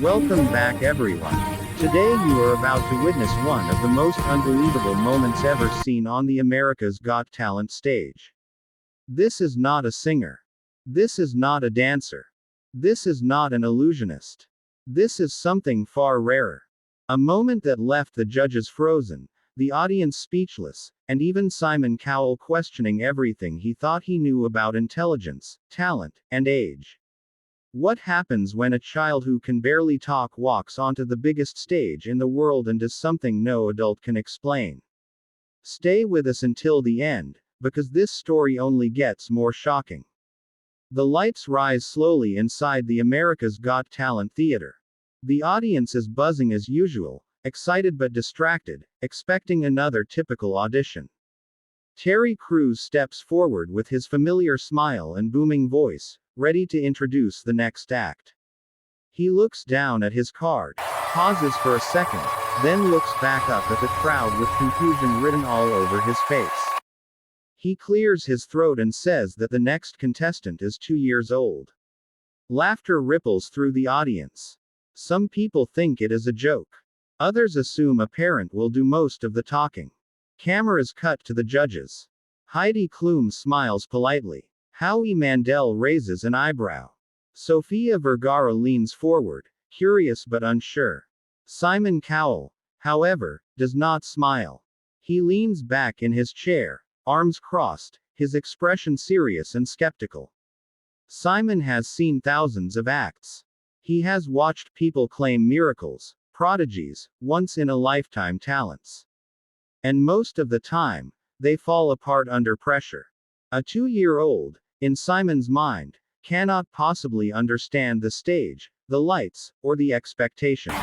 Welcome back everyone. Today you are about to witness one of the most unbelievable moments ever seen on the America's Got Talent stage. This is not a singer. This is not a dancer. This is not an illusionist. This is something far rarer. A moment that left the judges frozen, the audience speechless, and even Simon Cowell questioning everything he thought he knew about intelligence, talent, and age. What happens when a child who can barely talk walks onto the biggest stage in the world and does something no adult can explain? Stay with us until the end, because this story only gets more shocking. The lights rise slowly inside the America's Got Talent theater. The audience is buzzing as usual, excited but distracted, expecting another typical audition. Terry Crews steps forward with his familiar smile and booming voice, ready to introduce the next act. He looks down at his card, pauses for a second, then looks back up at the crowd with confusion written all over his face. He clears his throat and says that the next contestant is 2 years old. Laughter ripples through the audience. Some people think it is a joke. Others assume a parent will do most of the talking. Cameras cut to the judges. Heidi Klum smiles politely. Howie Mandel raises an eyebrow. Sofia Vergara leans forward, curious but unsure. Simon Cowell, however, does not smile. He leans back in his chair, arms crossed, his expression serious and skeptical. Simon has seen thousands of acts. He has watched people claim miracles, prodigies, once-in-a-lifetime talents. And most of the time, they fall apart under pressure. A 2-year-old, in Simon's mind, cannot possibly understand the stage, the lights, or the expectations.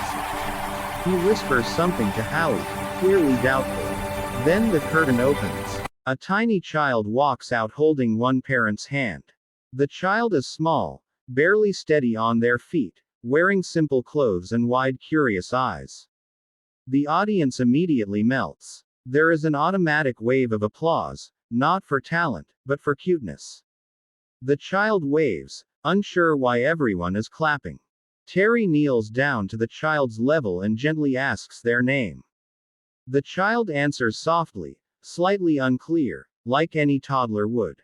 He whispers something to Howie, clearly doubtful. Then the curtain opens. A tiny child walks out holding one parent's hand. The child is small, barely steady on their feet, wearing simple clothes and wide, curious eyes. The audience immediately melts. There is an automatic wave of applause, not for talent, but for cuteness. The child waves, unsure why everyone is clapping. Terry kneels down to the child's level and gently asks their name. The child answers softly, slightly unclear, like any toddler would.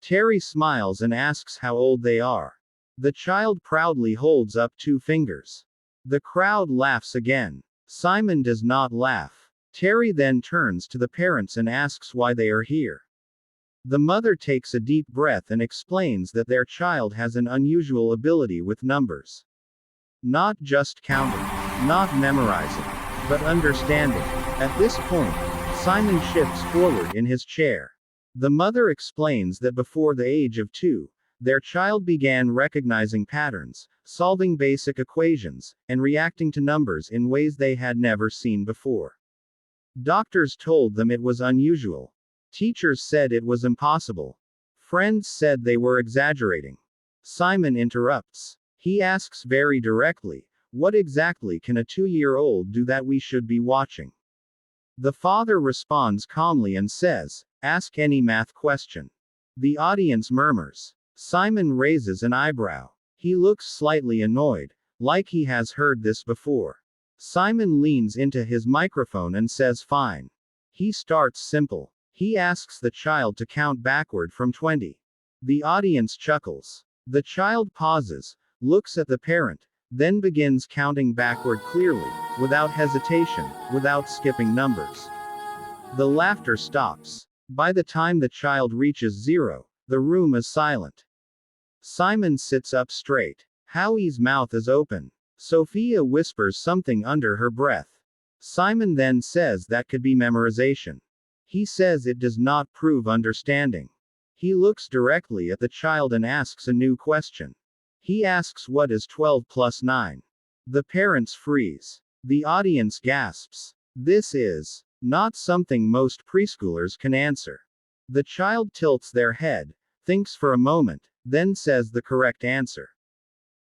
Terry smiles and asks how old they are. The child proudly holds up 2 fingers. The crowd laughs again. Simon does not laugh. Terry then turns to the parents and asks why they are here. The mother takes a deep breath and explains that their child has an unusual ability with numbers. Not just counting, not memorizing, but understanding. At this point, Simon shifts forward in his chair. The mother explains that before the age of 2, their child began recognizing patterns, solving basic equations, and reacting to numbers in ways they had never seen before. Doctors told them it was unusual. Teachers said it was impossible. Friends said they were exaggerating. Simon interrupts. He asks very directly, what exactly can a 2-year-old do that we should be watching? The father responds calmly and says, ask any math question. The audience murmurs. Simon raises an eyebrow. He looks slightly annoyed, like he has heard this before. Simon leans into his microphone and says fine. He starts simple. He asks the child to count backward from 20. The audience chuckles. The child pauses, looks at the parent, then begins counting backward clearly, without hesitation, without skipping numbers. The laughter stops. By the time the child reaches 0, the room is silent. Simon sits up straight. Howie's mouth is open. Sophia whispers something under her breath. Simon then says that could be memorization. He says it does not prove understanding. He looks directly at the child and asks a new question. He asks what is 12 plus 9. The parents freeze. The audience gasps. This is not something most preschoolers can answer. The child tilts their head, thinks for a moment, then says the correct answer.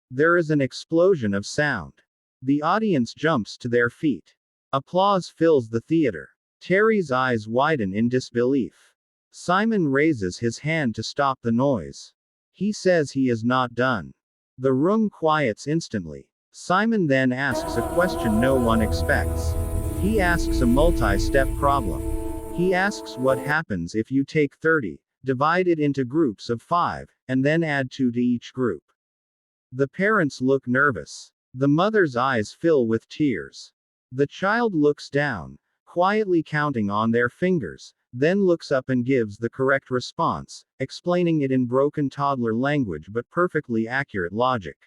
There is an explosion of sound. The audience jumps to their feet. Applause fills the theater. Terry's eyes widen in disbelief. Simon raises his hand to stop the noise. He says he is not done. The room quiets instantly. Simon then asks a question no one expects. He asks a multi-step problem. He asks what happens if you take 30, divide it into groups of 5, and then add 2 to each group. The parents look nervous. The mother's eyes fill with tears. The child looks down, quietly counting on their fingers, then looks up and gives the correct response, explaining it in broken toddler language but perfectly accurate logic.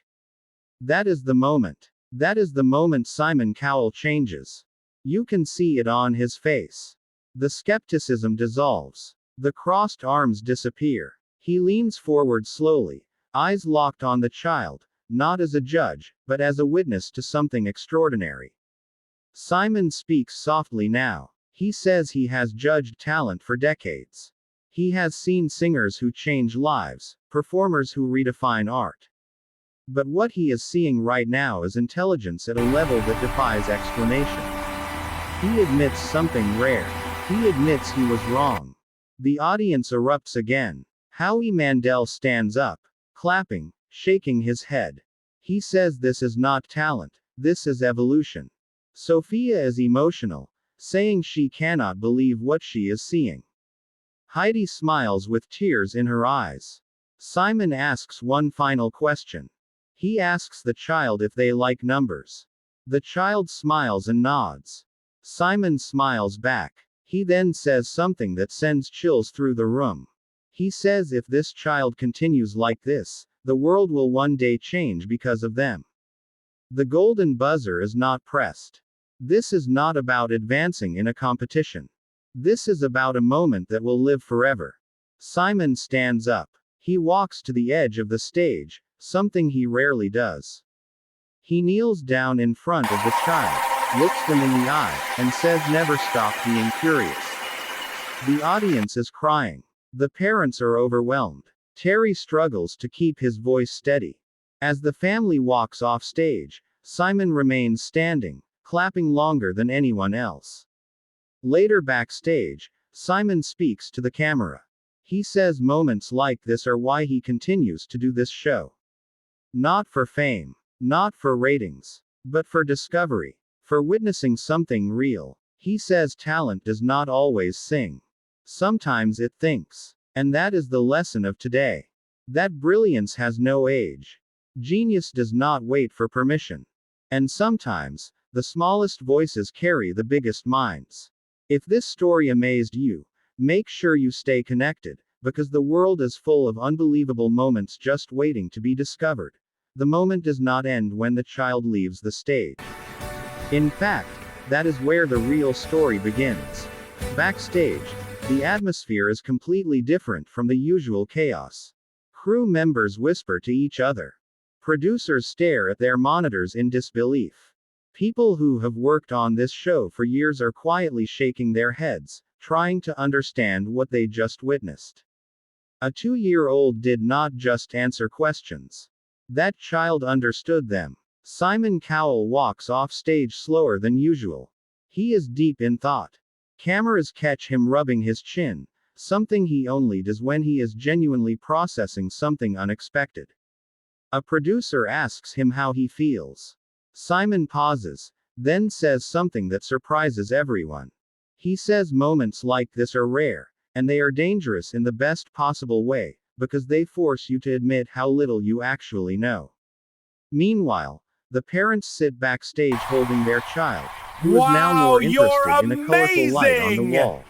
That is the moment. That is the moment Simon Cowell changes. You can see it on his face. The skepticism dissolves. The crossed arms disappear. He leans forward slowly, eyes locked on the child, not as a judge, but as a witness to something extraordinary. Simon speaks softly now. He says he has judged talent for decades. He has seen singers who change lives, performers who redefine art. But what he is seeing right now is intelligence at a level that defies explanation. He admits something rare. He admits he was wrong. The audience erupts again. Howie Mandel stands up, clapping, shaking his head. He says this is not talent, this is evolution. Sophia is emotional, saying she cannot believe what she is seeing. Heidi smiles with tears in her eyes. Simon asks one final question. He asks the child if they like numbers. The child smiles and nods. Simon smiles back. He then says something that sends chills through the room. He says if this child continues like this, the world will one day change because of them. The golden buzzer is not pressed. This is not about advancing in a competition. This is about a moment that will live forever. Simon stands up. He walks to the edge of the stage, something he rarely does. He kneels down in front of the child, looks them in the eye, and says never stop being curious. The audience is crying. The parents are overwhelmed. Terry struggles to keep his voice steady. As the family walks off stage, Simon remains standing, clapping longer than anyone else. Later backstage, Simon speaks to the camera. He says moments like this are why he continues to do this show. Not for fame, not for ratings, but for discovery, for witnessing something real. He says talent does not always sing. Sometimes it thinks. And that is the lesson of today. That brilliance has no age. Genius does not wait for permission. And sometimes, the smallest voices carry the biggest minds. If this story amazed you, make sure you stay connected, because the world is full of unbelievable moments just waiting to be discovered. The moment does not end when the child leaves the stage. In fact, that is where the real story begins. Backstage, the atmosphere is completely different from the usual chaos. Crew members whisper to each other. Producers stare at their monitors in disbelief. People who have worked on this show for years are quietly shaking their heads, trying to understand what they just witnessed. A 2-year-old did not just answer questions. That child understood them. Simon Cowell walks off stage slower than usual. He is deep in thought. Cameras catch him rubbing his chin, something he only does when he is genuinely processing something unexpected. A producer asks him how he feels. Simon pauses, then says something that surprises everyone. He says moments like this are rare, and they are dangerous in the best possible way, because they force you to admit how little you actually know. Meanwhile, the parents sit backstage holding their child, who is now more interested in a colorful light on the wall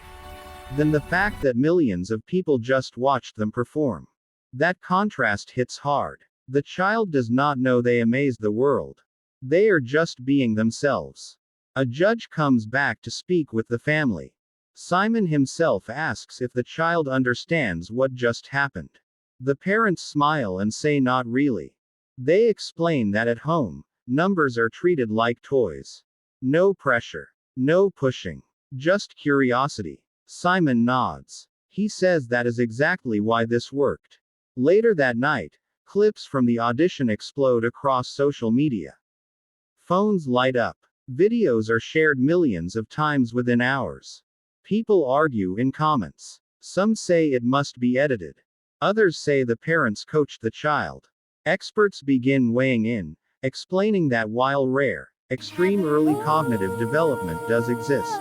than the fact that millions of people just watched them perform. That contrast hits hard. The child does not know they amaze the world. They are just being themselves. A judge comes back to speak with the family. Simon himself asks if the child understands what just happened. The parents smile and say not really. They explain that at home, numbers are treated like toys. No pressure. No pushing. Just curiosity. Simon nods. He says that is exactly why this worked. Later that night, clips from the audition explode across social media. Phones light up. Videos are shared millions of times within hours. People argue in comments. Some say it must be edited. Others say the parents coached the child. Experts begin weighing in, explaining that while rare, extreme early cognitive development does exist.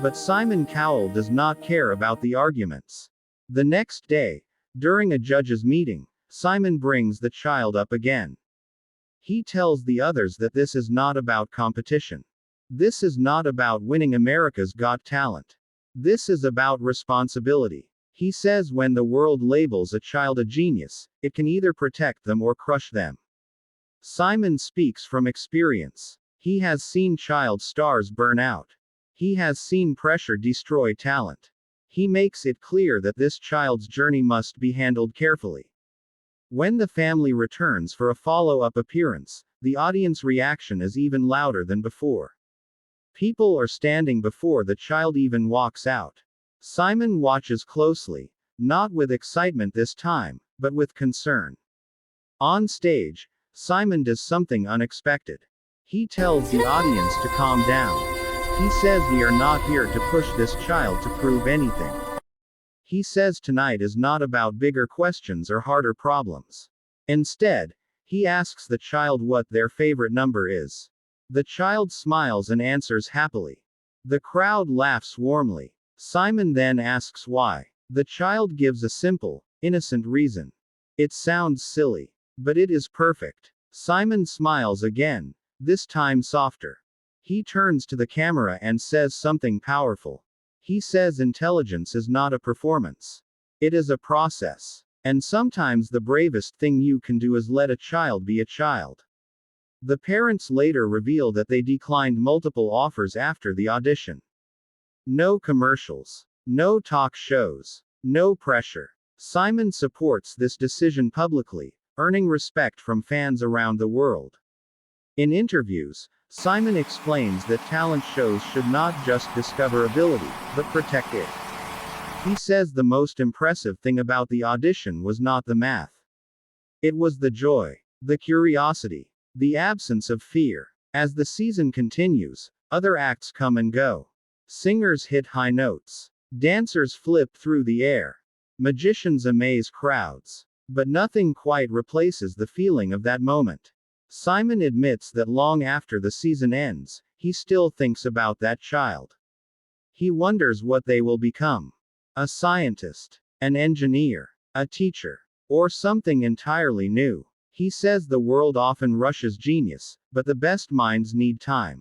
But Simon Cowell does not care about the arguments. The next day, during a judge's meeting, Simon brings the child up again. He tells the others that this is not about competition. This is not about winning America's Got Talent. This is about responsibility. He says when the world labels a child a genius, it can either protect them or crush them. Simon speaks from experience. He has seen child stars burn out. He has seen pressure destroy talent. He makes it clear that this child's journey must be handled carefully. When the family returns for a follow-up appearance, the audience reaction is even louder than before. People are standing before the child even walks out. Simon watches closely, not with excitement this time, but with concern. On stage, Simon does something unexpected. He tells the audience to calm down. He says we are not here to push this child to prove anything. He says tonight is not about bigger questions or harder problems. Instead, he asks the child what their favorite number is. The child smiles and answers happily. The crowd laughs warmly. Simon then asks why. The child gives a simple, innocent reason. It sounds silly, but it is perfect. Simon smiles again, this time softer. He turns to the camera and says something powerful. He says intelligence is not a performance. It is a process. And sometimes the bravest thing you can do is let a child be a child. The parents later reveal that they declined multiple offers after the audition. No commercials. No talk shows. No pressure. Simon supports this decision publicly, earning respect from fans around the world. In interviews, Simon explains that talent shows should not just discover ability, but protect it. He says the most impressive thing about the audition was not the math. It was the joy, the curiosity, the absence of fear. As the season continues, other acts come and go. Singers hit high notes. Dancers flip through the air. Magicians amaze crowds. But nothing quite replaces the feeling of that moment. Simon admits that long after the season ends, he still thinks about that child. He wonders what they will become. A scientist, an engineer, a teacher, or something entirely new. He says the world often rushes genius, but the best minds need time.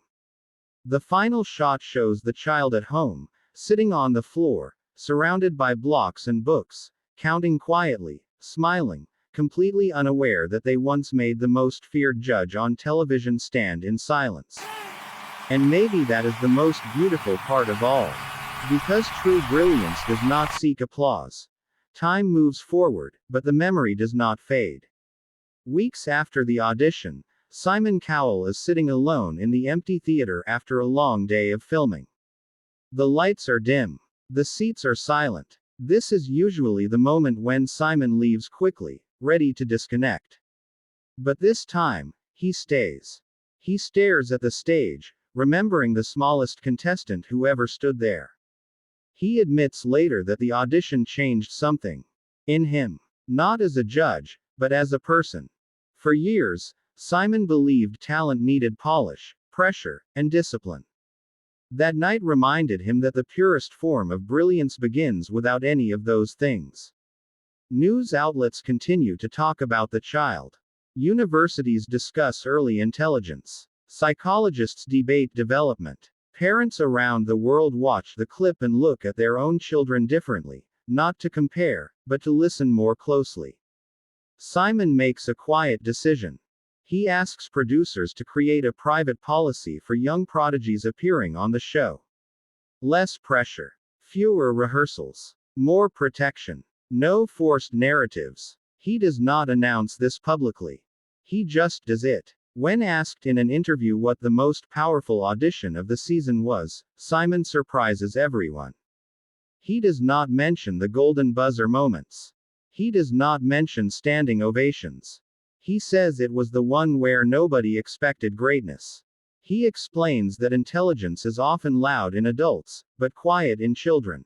The final shot shows the child at home, sitting on the floor, surrounded by blocks and books, counting quietly, smiling, completely unaware that they once made the most feared judge on television stand in silence. And maybe that is the most beautiful part of all. Because true brilliance does not seek applause. Time moves forward, but the memory does not fade. Weeks after the audition, Simon Cowell is sitting alone in the empty theater after a long day of filming. The lights are dim. The seats are silent. This is usually the moment when Simon leaves quickly, ready to disconnect. But this time, he stays. He stares at the stage, remembering the smallest contestant who ever stood there. He admits later that the audition changed something in him. Not as a judge, but as a person. For years, Simon believed talent needed polish, pressure, and discipline. That night reminded him that the purest form of brilliance begins without any of those things. News outlets continue to talk about the child. Universities discuss early intelligence. Psychologists debate development. Parents around the world watch the clip and look at their own children differently, not to compare, but to listen more closely. Simon makes a quiet decision. He asks producers to create a private policy for young prodigies appearing on the show. Less pressure. Fewer rehearsals. More protection. No forced narratives. He does not announce this publicly. He just does it. When asked in an interview what the most powerful audition of the season was, Simon surprises everyone. He does not mention the golden buzzer moments. He does not mention standing ovations. He says it was the one where nobody expected greatness. He explains that intelligence is often loud in adults, but quiet in children.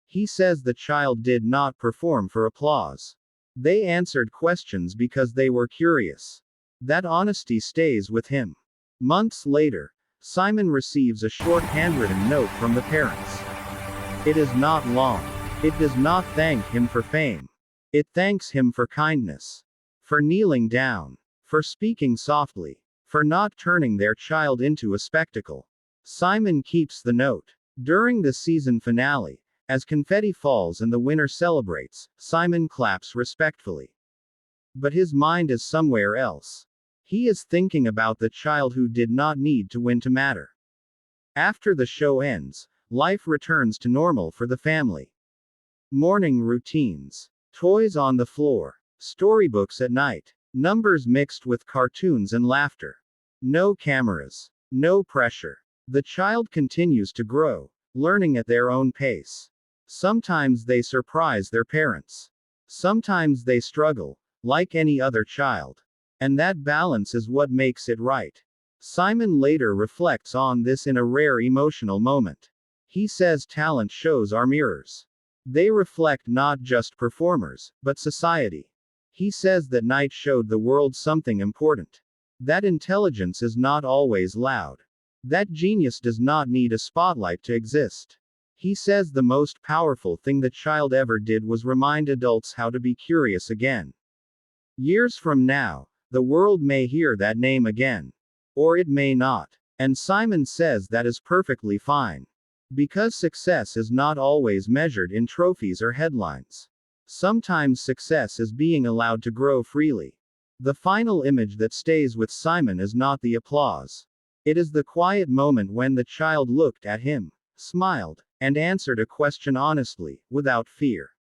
He says the child did not perform for applause. They answered questions because they were curious. That honesty stays with him. Months later, Simon receives a short handwritten note from the parents. It is not long. It does not thank him for fame. It thanks him for kindness. For kneeling down. For speaking softly. For not turning their child into a spectacle. Simon keeps the note. During the season finale, as confetti falls and the winner celebrates, Simon claps respectfully. But his mind is somewhere else. He is thinking about the child who did not need to win to matter. After the show ends, life returns to normal for the family. Morning routines. Toys on the floor. Storybooks at night. Numbers mixed with cartoons and laughter. No cameras. No pressure. The child continues to grow, learning at their own pace. Sometimes they surprise their parents. Sometimes they struggle, like any other child. And that balance is what makes it right. Simon later reflects on this in a rare emotional moment. He says talent shows are mirrors. They reflect not just performers, but society. He says that night showed the world something important. That intelligence is not always loud. That genius does not need a spotlight to exist. He says the most powerful thing the child ever did was remind adults how to be curious again. Years from now, the world may hear that name again. Or it may not. And Simon says that is perfectly fine. Because success is not always measured in trophies or headlines. Sometimes success is being allowed to grow freely. The final image that stays with Simon is not the applause. It is the quiet moment when the child looked at him, smiled, and answered a question honestly, without fear.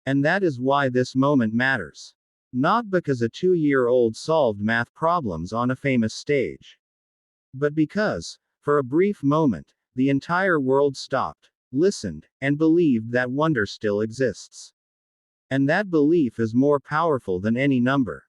And that is why this moment matters. Not because a 2-year-old solved math problems on a famous stage. But because, for a brief moment, the entire world stopped, listened, and believed that wonder still exists. And that belief is more powerful than any number.